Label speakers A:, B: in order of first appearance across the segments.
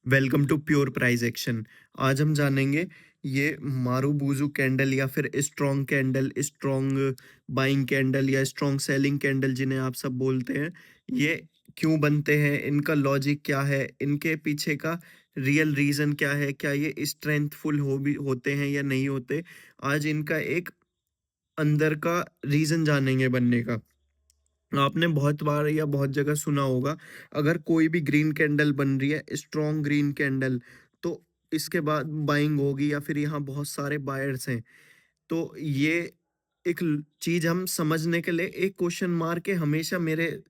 A: Welcome to pure price action. आज हम जानेंगे ये मारूबुजू कैंडल या फिर strong candle, strong buying candle या स्ट्रॉन्ग सेलिंग कैंडल जिन्हें आप सब बोलते हैं, ये क्यों बनते हैं, इनका लॉजिक क्या है, इनके पीछे का रियल रीज़न क्या है, क्या ये स्ट्रेंथफुल हो भी होते हैं या नहीं होते। आज इनका एक अंदर का रीज़न जानेंगे बनने का। आपने बहुत बार या बहुत जगह सुना होगा, अगर कोई भी ग्रीन कैंडल बन रही है, स्ट्रॉन्ग ग्रीन कैंडल, तो इसके बाद बाइंग होगी या फिर यहाँ बहुत सारे बायर्स हैं। तो ये एक चीज हम समझने के लिए एक क्वेश्चन मार्क है, हमेशा मेरे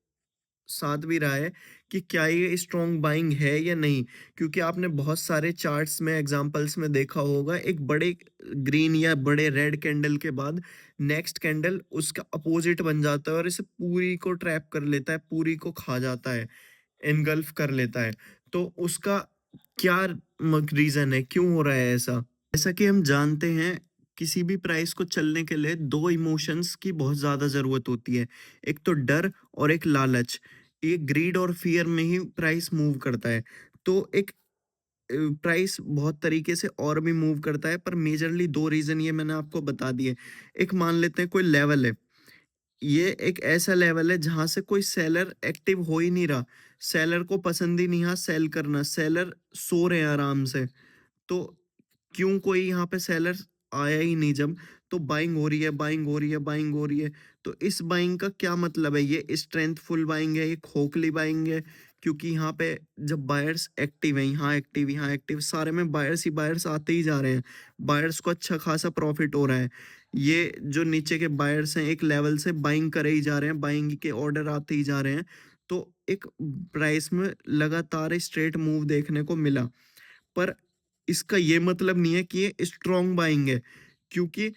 A: साथ भी रहा है कि क्या ये स्ट्रॉन्ग बाइंग है या नहीं। क्योंकि आपने बहुत सारे चार्ट्स में एग्जांपल्स में देखा होगा, एक बड़े ग्रीन या बड़े रेड कैंडल के बाद नेक्स्ट कैंडल उसका अपोजिट बन जाता है और इसे पूरी को ट्रैप कर लेता है, पूरी को खा जाता है, एनगल्फ कर लेता है। तो उसका क्या रीजन है, क्यों हो रहा है ऐसा? जैसा कि हम जानते हैं, किसी भी प्राइस को चलने के लिए दो इमोशंस की बहुत ज़्यादा ज़रूरत होती है। एक तो डर और एक लालच। ये ग्रीड और फियर में ही प्राइस मूव करता है। तो एक प्राइस बहुत तरीके से और भी मूव करता है, पर मेजरली दो रीज़न ये मैंने आपको बता दिए। एक मान लेते हैं कोई लेवल है, ये एक ऐसा लेवल है जहाँ से कोई सेलर एक्टिव हो ही नहीं रहा। सेलर को पसंद ही नहीं है सेल करना, सेलर सो रहे हैं आराम से। तो क्यों कोई यहाँ पे सेलर आया ही नहीं जब, तो बाइंग हो रही है, बाइंग हो रही है, बाइंग हो रही है। तो इस बाइंग का क्या मतलब है? ये स्ट्रेंथफुल बाइंग है, ये खोखली बाइंग है? क्योंकि यहाँ पे जब बायर्स एक्टिव हैं, यहाँ एक्टिव, यहाँ एक्टिव, सारे में बायर्स ही बायर्स आते ही जा रहे हैं। बायर्स को अच्छा खासा प्रॉफिट हो रहा है। ये जो नीचे के बायर्स हैं एक लेवल से बाइंग करे ही जा रहे हैं, बाइंग के ऑर्डर आते ही जा रहे हैं। तो एक प्राइस में लगातार स्ट्रेट मूव देखने को मिला। पर इसका ये मतलब नहीं है कि ये स्ट्रॉन्ग बाइंग है, क्योंकि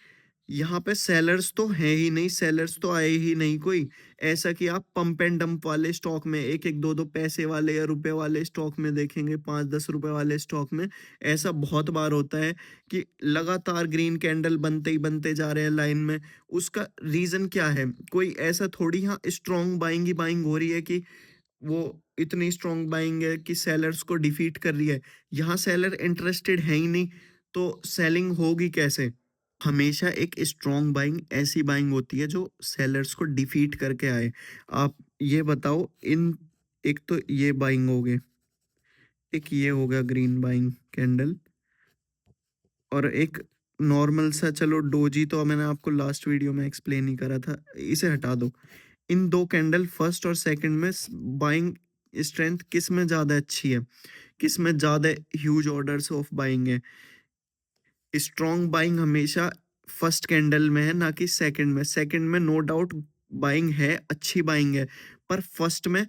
A: यहाँ पे सेलर्स तो हैं ही नहीं, सेलर्स तो आए ही नहीं कोई। ऐसा कि आप पंप एंड डंप वाले स्टॉक में, एक एक दो दो पैसे वाले या रुपए वाले स्टॉक में देखेंगे, 5-10 रुपए वाले स्टॉक में ऐसा बहुत बार होता है कि लगातार ग्रीन कैंडल बनते ही बनते जा रहे हैं लाइन में। उसका रीजन क्या है? कोई ऐसा थोड़ी यहाँ स्ट्रॉन्ग बाइंग ही बाइंग हो रही है कि वो इतनी स्ट्रॉन्ग बाइंग है कि सेलर्स को डिफीट कर रही है। यहाँ सेलर इंटरेस्टेड है ही नहीं, तो सेलिंग होगी कैसे? हमेशा एक स्ट्रॉन्ग बाइंग ऐसी बाइंग होती है जो सेलर्स को डिफीट करके आए। आप ये बताओ, इन एक तो ये बाइंग हो गए, एक ये हो गया ग्रीन बाइंग कैंडल, और एक नॉर्मल सा, चलो डोजी तो मैंने आपको लास्ट वीडियो में एक्सप्लेन ही करा था, इसे हटा दो। इन दो कैंडल फर्स्ट और सेकंड में बाइंग स्ट्रेंथ किस में ज़्यादा अच्छी है? किस में ज़्यादा ह्यूज ऑर्डर्स ऑफ बाइंग है? स्ट्रॉन्ग बाइंग हमेशा फर्स्ट कैंडल में है, ना कि सेकंड में। सेकंड में नो डाउट बाइंग है, अच्छी बाइंग है, पर फर्स्ट में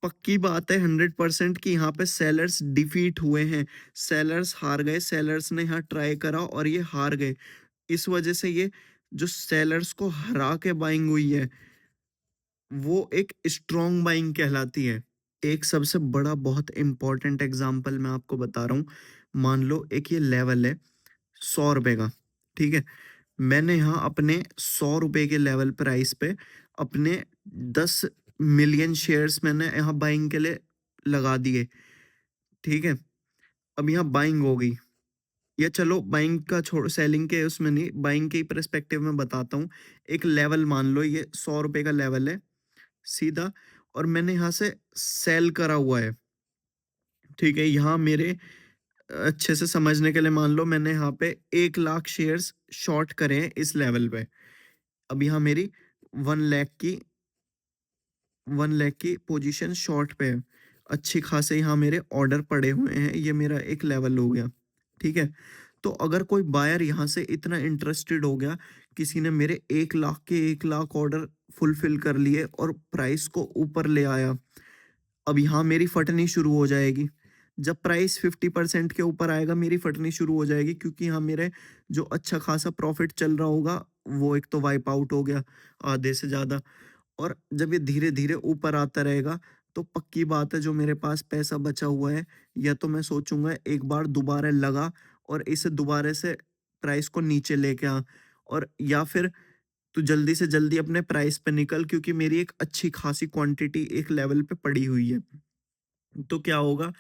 A: पक्की बात है 100% कि यहाँ पे सेलर्स डिफीट हुए हैं, सेलर्स हार गए, सेलर्स ने यहाँ ट्राई करा और ये हार गए। इस वजह से ये जो सेलर्स को हरा के बाइंग हुई है, वो एक स्ट्रॉन्ग बाइंग कहलाती है। एक सबसे बड़ा बहुत इंपॉर्टेंट एग्जांपल मैं आपको बता रहा हूँ। मान लो एक ये लेवल है 100 रुपए का, ठीक है? मैंने यहाँ अपने 100 रुपए के लेवल प्राइस पे अपने 10 मिलियन शेयर्स मैंने यहाँ बाइंग के लिए लगा दिए, ठीक है? अब यहाँ बाइंग हो गई, या चलो बाइंग का छोड़, सेलिंग के उसमें नहीं, बाइंग के परस्पेक्टिव में बताता हूँ। एक लेवल मान लो ये 100 रुपए का लेवल है सीधा, और मैंने यहाँ से सेल करा हुआ है, ठीक है? यहाँ मेरे अच्छे से समझने के लिए मान लो मैंने यहाँ पे 1 लाख शेयर्स शॉर्ट करे हैं इस लेवल पे। अब यहाँ मेरी 1 लाख की 1 लाख की पोजीशन शॉर्ट पे है। अच्छी खासे यहाँ मेरे ऑर्डर पड़े हुए हैं, ये मेरा एक लेवल हो गया, ठीक है? तो अगर कोई बायर यहाँ से इतना इंटरेस्टेड हो गया, किसी ने मेरे 1 लाख के 1 लाख ऑर्डर फुलफिल कर लिए और प्राइस को ऊपर ले आया, अब यहाँ मेरी फटनी शुरू हो जाएगी। जब प्राइस 50% के ऊपर आएगा, मेरी फटनी शुरू हो जाएगी, क्योंकि यहाँ मेरे जो अच्छा खासा प्रॉफिट चल रहा होगा, वो एक तो वाइप आउट हो गया आधे से ज़्यादा। और जब ये धीरे-धीरे ऊपर आता रहेगा, तो पक्की बात है जो मेरे पास पैसा बचा हुआ है, या तो मैं सोचूँगा एक बार दोबारा लगा और इसे दोबारा से प्राइस को नीचे लेके आ, और या फिर तू जल्दी से जल्दी अपने प्राइस पे निकल, क्योंकि मेरी एक अच्छी खासी क्वांटिटी एक लेवल पे पड़ी हुई है। तो क्या होगा,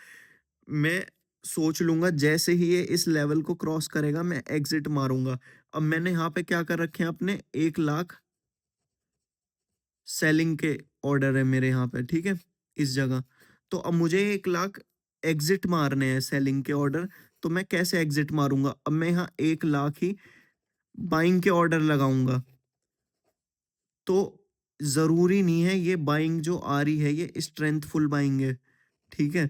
A: मैं सोच लूँगा जैसे ही ये इस लेवल को क्रॉस करेगा मैं एग्ज़िट मारूँगा। अब मैंने यहाँ पे क्या कर रखे हैं अपने 1 लाख सेलिंग के ऑर्डर है मेरे यहाँ पे, ठीक है? इस जगह। तो अब मुझे 1 लाख एग्ज़िट मारने हैं सेलिंग के ऑर्डर, तो मैं कैसे एग्ज़िट मारूँगा? अब मैं यहाँ 1 लाख ही बाइंग के ऑर्डर लगाऊँगा। तो ज़रूरी नहीं है ये बाइंग जो आ रही है ये स्ट्रेंथफुल बाइंग है, ठीक है?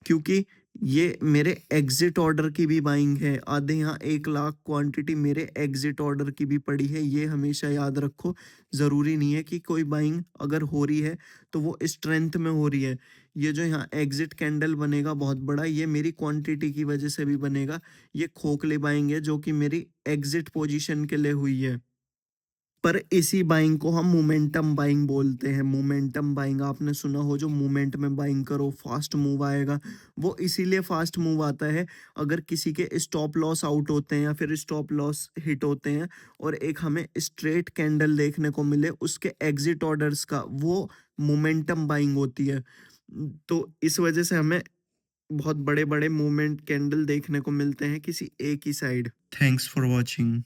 A: क्योंकि ये मेरे एग्ज़िट ऑर्डर की भी बाइंग है। आधे यहाँ 1 लाख क्वांटिटी मेरे एग्ज़िट ऑर्डर की भी पड़ी है, ये हमेशा याद रखो। ज़रूरी नहीं है कि कोई बाइंग अगर हो रही है, तो वो स्ट्रेंथ में हो रही है। ये जो यहाँ एग्ज़िट कैंडल बनेगा बहुत बड़ा, ये मेरी क्वांटिटी की वज़ह से भी बनेगा। ये खोखली बाइंग है जो कि मेरी एग्ज़िट पोज़ीशन के लिए हुई है। पर इसी बाइंग को हम मोमेंटम बाइंग बोलते हैं। मोमेंटम बाइंग आपने सुना हो, जो मोमेंट में बाइंग करो फास्ट मूव आएगा। वो इसीलिए फास्ट मूव आता है अगर किसी के स्टॉप लॉस आउट होते हैं या फिर स्टॉप लॉस हिट होते हैं और एक हमें स्ट्रेट कैंडल देखने को मिले उसके एग्जिट ऑर्डर्स का, वो मोमेंटम बाइंग होती है। तो इस वजह से हमें बहुत बड़े बड़े मूवमेंट कैंडल देखने को मिलते हैं किसी एक ही साइड। Thanks for watching.